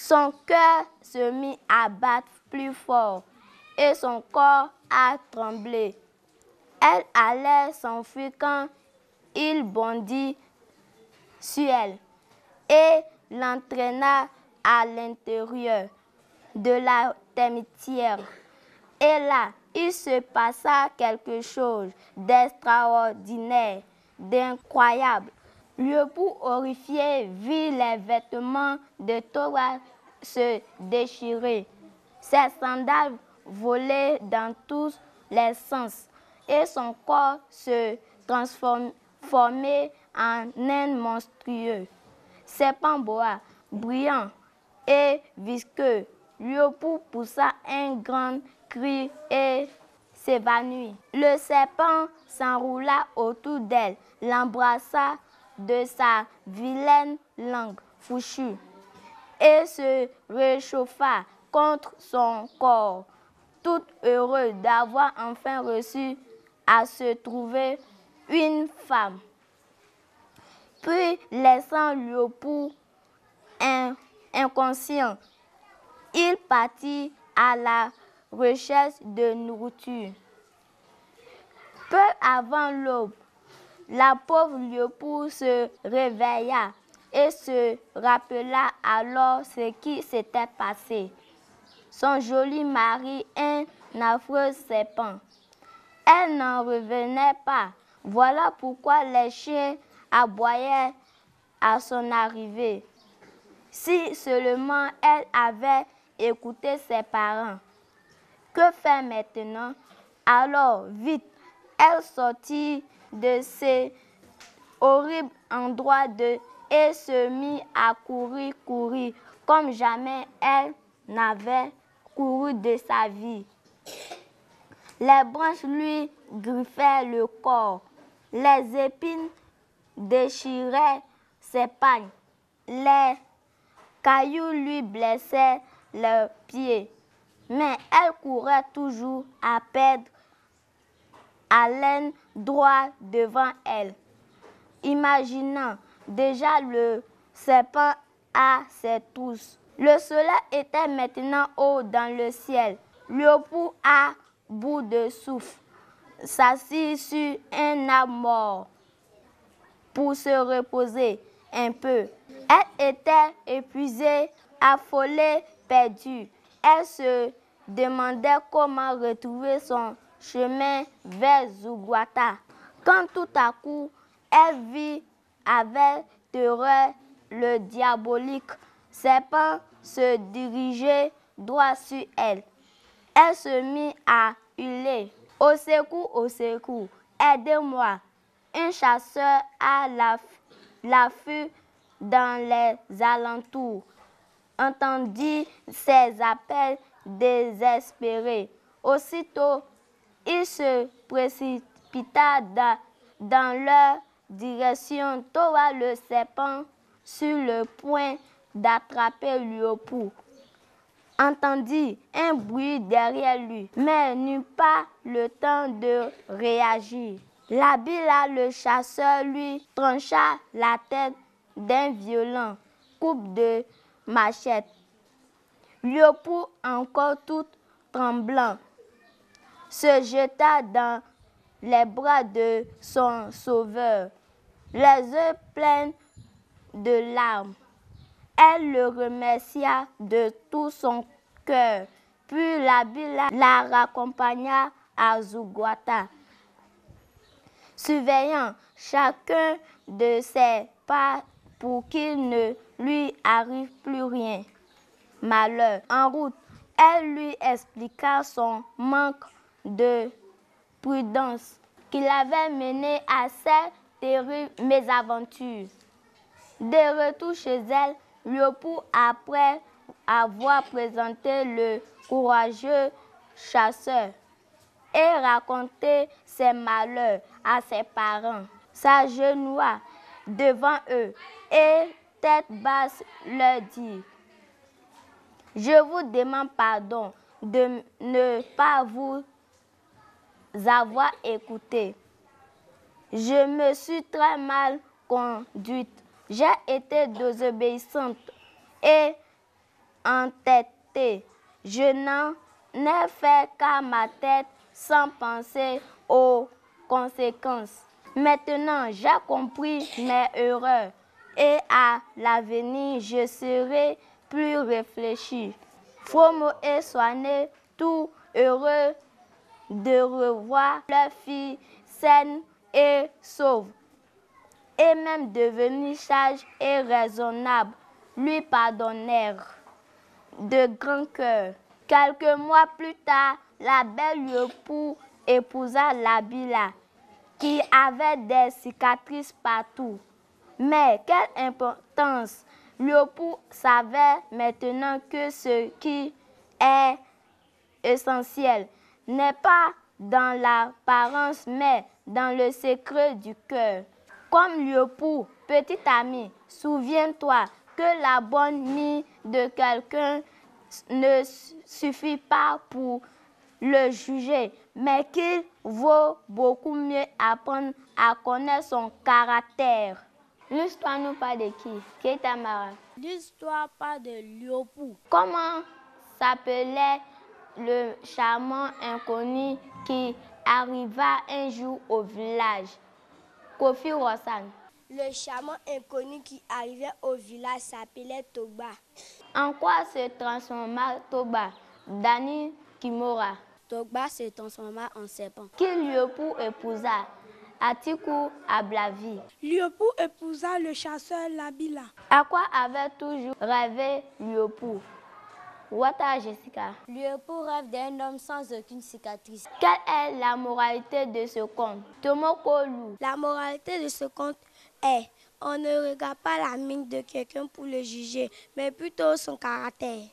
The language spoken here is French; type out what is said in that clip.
Son cœur se mit à battre plus fort et son corps a tremblé. Elle allait s'enfuir quand il bondit sur elle et l'entraîna à l'intérieur de la termitière. Et là, il se passa quelque chose d'extraordinaire, d'incroyable. L'époux horrifié vit les vêtements de Torah se déchirer, ses sandales voler dans tous les sens et son corps se transformer en un monstrueux serpent boa, brillant et visqueux. L'époux poussa un grand cri et s'évanouit. Le serpent s'enroula autour d'elle, l'embrassa de sa vilaine langue fourchue et se réchauffa contre son corps, tout heureux d'avoir enfin reçu à se trouver une femme. Puis, laissant l'époux inconscient, il partit à la recherche de nourriture. Peu avant l'aube, la pauvre l'époux se réveilla et se rappela alors ce qui s'était passé. Son joli mari, un affreux serpent. Elle n'en revenait pas. Voilà pourquoi les chiens aboyaient à son arrivée. Si seulement elle avait écouté ses parents. Que faire maintenant? Alors, vite, elle sortit de ces horribles endroits et se mit à courir comme jamais elle n'avait couru de sa vie. Les branches lui griffaient le corps, les épines déchiraient ses pagnes, les cailloux lui blessaient les pieds, mais elle courait toujours à perdre haleine droit devant elle, imaginant déjà le serpent à ses trousses. Le soleil était maintenant haut dans le ciel. L'époux, à bout de souffle, s'assit sur un arbre mort pour se reposer un peu. Elle était épuisée, affolée, perdue. Elle se demandait comment retrouver son chemin vers Zugwata. Quand tout à coup, elle vit avec terreur le diabolique serpent se diriger droit sur elle. Elle se mit à hurler. Au secours, aidez-moi. Un chasseur à l'affût dans les alentours entendit ses appels désespérés. Aussitôt, il se précipita dans leur direction. Torah le serpent sur le point d'attraper l'époux entendit un bruit derrière lui, mais n'eut pas le temps de réagir. Là, le chasseur lui trancha la tête d'un violent coup de machette. L'époux, encore tout tremblant, se jeta dans les bras de son sauveur, les yeux pleins de larmes. Elle le remercia de tout son cœur, puis la raccompagna à Zugwata, surveillant chacun de ses pas pour qu'il ne lui arrive plus rien. Malheur. En route, elle lui expliqua son manque de prudence qui l'avait mené à cette terrible mésaventure. De retour chez elle, l'époux, après avoir présenté le courageux chasseur et raconté ses malheurs à ses parents, s'agenouilla devant eux et, tête basse, leur dit: je vous demande pardon de ne pas vous avoir écouté. Je me suis très mal conduite. J'ai été désobéissante et entêté. Je n'en ai fait qu'à ma tête sans penser aux conséquences. Maintenant, j'ai compris mes erreurs et à l'avenir, je serai plus réfléchi. Fromo et soigné, tout heureux de revoir leur fille saine et sauve, et même devenus sages et raisonnables, lui pardonnèrent de grand cœur. Quelques mois plus tard, la belle Lioupou épousa Labila, qui avait des cicatrices partout. Mais quelle importance! Lioupou savait maintenant que ce qui est essentiel n'est pas dans l'apparence, mais dans le secret du cœur. Comme Lioupou, petit ami, souviens-toi que la bonne mine de quelqu'un ne suffit pas pour le juger, mais qu'il vaut beaucoup mieux apprendre à connaître son caractère. L'histoire nous parle de qui? Keita Mara. L'histoire parle de Lioupou. Comment s'appelait le charmant inconnu qui arriva un jour au village? Kofi Rossan. Le charmant inconnu qui arrivait au village s'appelait Toba. En quoi se transforma Toba? Dani Kimora. Toba se transforma en serpent. Qui Lioupou épousa? Atiku Ablavi. Lioupou épousa le chasseur Labila. À quoi avait toujours rêvé Lioupou? Wata Jessica. Lioupou rêve d'un homme sans aucune cicatrice. Quelle est la moralité de ce conte? Tomoko Lou. La moralité de ce conte est: on ne regarde pas la mine de quelqu'un pour le juger, mais plutôt son caractère.